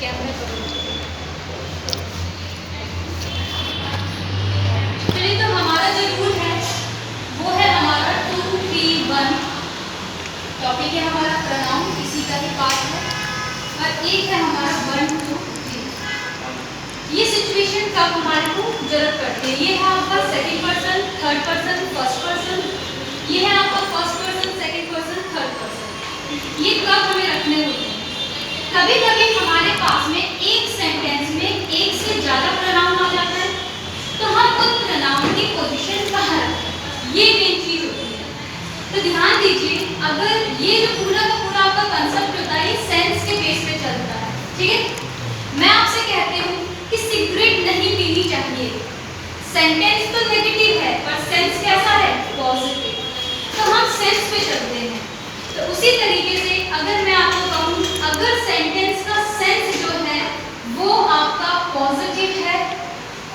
Camera करो। चलिए, तो हमारा जो रूल है वो है हमारा 2, 3, 1। टॉपिक है हमारा प्रोनाउन, इसी का ही पार्ट है। और एक है हमारा 1, 2, 3। ये सिचुएशन कब हमारे को जरूरत पड़ती है? ये है आपका second person, third person, first person. ये है आपका first person, second person, third person. ये कब हमें रखने होते हैं? कभी कभी हमारे पास में एक सेंटेंस में एक से ज्यादा प्रोनाउन आ जाता है, तो हम उस प्रोनाउन की पोजीशन कहाँ रखते हैं, ये मेन चीज होती है। तो ध्यान दीजिए, अगर ये जो पूरा का पूरा आपका कंसेप्ट होता है, ये सेंस के बेस पे चलता है, ठीक है। मैं आपसे कहती हूँ कि सिगरेट नहीं पीनी चाहिए, सेंटेंस तो नेगेटिव है पर सेंस कैसा है? पॉजिटिव। तो हम सेंस पे चलते हैं। तो उसी तरीके से अगर मैं आपको कहूँ, अगर सेंटेंस का सेंस जो है वो आपका पॉजिटिव है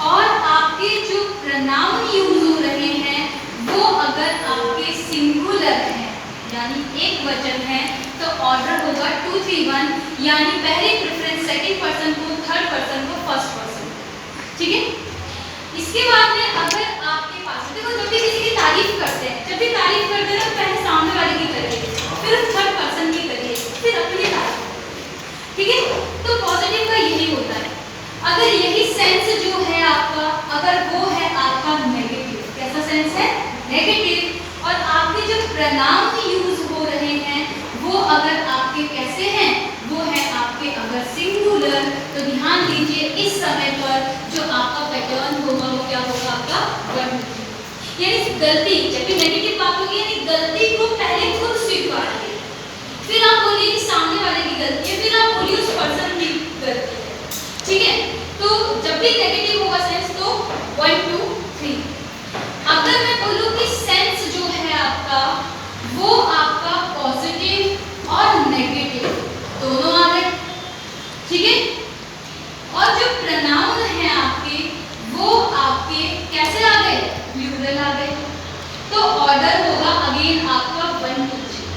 और आपके जो प्रोनाउन यूज हो रहे हैं वो अगर आपके सिंगुलर हैं, यानी एक वचन है, तो ऑर्डर होगा 2, 3, 1, यानी पहले प्रेफरेंस सेकंड पर्सन को, थर्ड पर्सन को, फर्स्ट पर्सन, ठीक है। इसके बाद में अगर आपके पास, देखो जब भी किसी की तारीफ करते हैं, जब भी तारीफ करते हैं तो पहले सामने वाले की करिए, फिर थर्ड पर्सन की करिए, फिर अपनी तारीफ, ठीक है। तो पॉजिटिव का यही होता है। अगर यही सेंस जो है आपका, अगर वो है आपका नेगेटिव, कैसा सेंस है? नेगेटिव। और आपके जो प्रोनाउन यूज हो रहे हैं वो अगर आपके कैसे हैं? वो है आपके अगर सिंगुलर, तो ध्यान दीजिए इस समय पर जो आपका पैटर्न होगा वो क्या होगा? आपका वर्ड होगा। यानी गलती, जब भी नेगेटिव बात होगी, यानी गलती को पहले खुद स्वीकार करिए, फिर आप बोलिए कि सामने वाले की गलती है, फिर आप बोलिए उस पर्सन की गलती है, ठीक है। तो जब भी नेगेटिव होगा सेंस, तो 1, 2, 3। अगर मैं बोलूं कि सेंस जो है आपका वो आपका पॉजिटिव और नेगेटिव दोनों आ गए, ठीक है। और जो प्रोनाउन है आपके वो आपके कैसे आ गए? प्लूरल आ गए। तो ऑर्डर होगा अगेन आपका 1, 2, 3।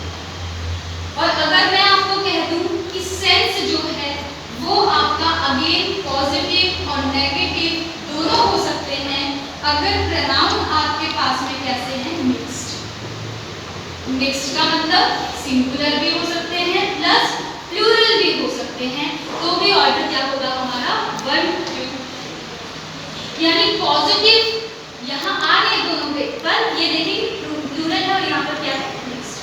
और अगर मैं आपको कह दूं कि सेंस जो है वो आपका अगेन पॉजिटिव और नेगेटिव दोनों हो सकते हैं, अगर प्रोनाउन आपके पास में कैसे हैं? मिक्स्ड। मिक्स्ड का मतलब सिंगुलर भी हो सकते हैं प्लस प्लूरल भी हो सकते हैं, तो भी ऑर्डर क्या होगा हमारा? 1, 2। यानी पॉजिटिव यहाँ आ रहे दोनों पे, पर ये देखिए प्लूरल है और यहाँ पर क्या है? मिक्स्ड।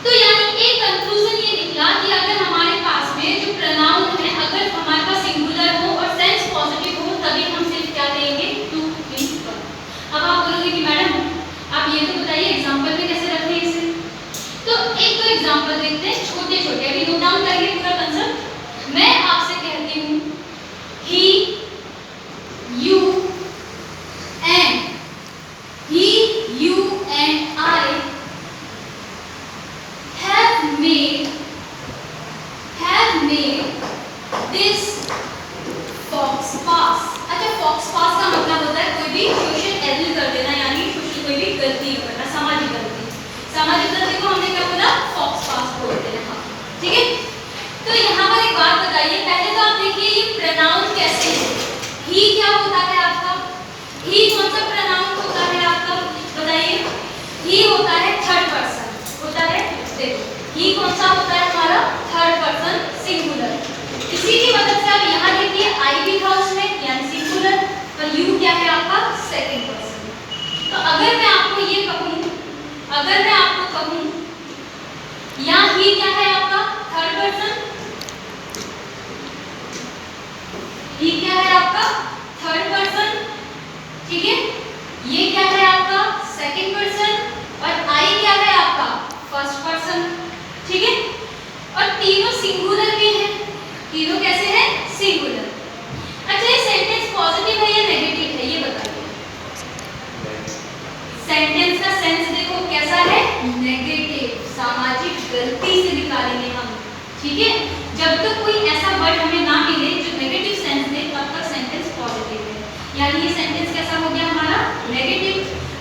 तो यानी एक कंक्लूजन ये निकला कि अगर हमारे पास में जो प्रोनाउन है अगर हमारे पास सिंगुलर हो और सेंस पॉजिटिव हो, तभी हम सिर्फ क्या करेंगे? 2, 3, 1। अब आप बोलोगे कि मैडम आप ये तो बताइए एग्जांपल में कैसे रखें इसे। तो एक तो एग्जांपल देखते हैं, छोटे छोटे, अभी नोट डाउन करिए पूरा कंसेप्ट। मैं आपसे कहती हूँ he, you and, he, you and I have made this fox pass। अच्छा, fox pass का मतलब होता है कोई भी सोशल एरर कर देना, यानी सोशल कोई भी गलती करना, सामाजिक गलती। सामाजिक गलती को हमने क्या बोला? fox pass बोलते हैं, ठीक है। तो यहाँ पर एक बात बताइए, पहले तो आप देखिए ये प्रोनाउन कैसे है। ही क्या होता है आपका? ही कौन सा प्रोनाउन होता है आपका? बताइए। ही होता है थर्ड पर्सन, होता है, देखो ही कौन सा होता है हमारा? Third person singular. इसी की मदद से आप यहाँ देखिए आई भी था उसमें, यानी सिंगुलर, और यू क्या है आपका? Second person. तो अगर मैं आपको ये कहूँ, अगर मैं आपको कहूँ यहाँ ही क्या है आपका? थर्ड पर्सन, ही क्या है आपका? थर्ड पर्सन, ठीक है। ये क्या है आपका? सेकंड पर्सन, और आई क्या है आपका? फर्स्ट पर्सन, ठीक है। और तीनों सिंगुलर भी हैं, तीनों कैसे हैं? सिंगुलर। अच्छा, ये सेंटेंस पॉजिटिव है या नेगेटिव है, ये बताइए। सेंटेंस का सेंस देखो कैसा है? नेगेटिव, सामाजिक गलती से निकालेंगे हम, ठीक है। जब तक कोई ऐसा वर्ड हमें ना मिले जो नेगेटिव सेंस दे, तब तक सेंटेंस पॉजिटिव है। यानी ये सेंटेंस कैसा हो गया हमारा? नेगेटिव।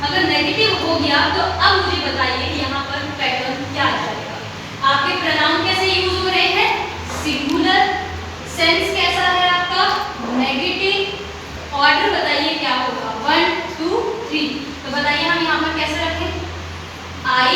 अगर नेगेटिव हो गया तो अब मुझे बताइए यहाँ पर पैटर्न क्या आ जाएगा? आपके प्रोनाउन कैसे यूज हो रहे हैं? सिंगुलर, ऑर्डर बताइए क्या होगा, 1 2 3। तो बताइए हम यहाँ पर कैसे रखें, I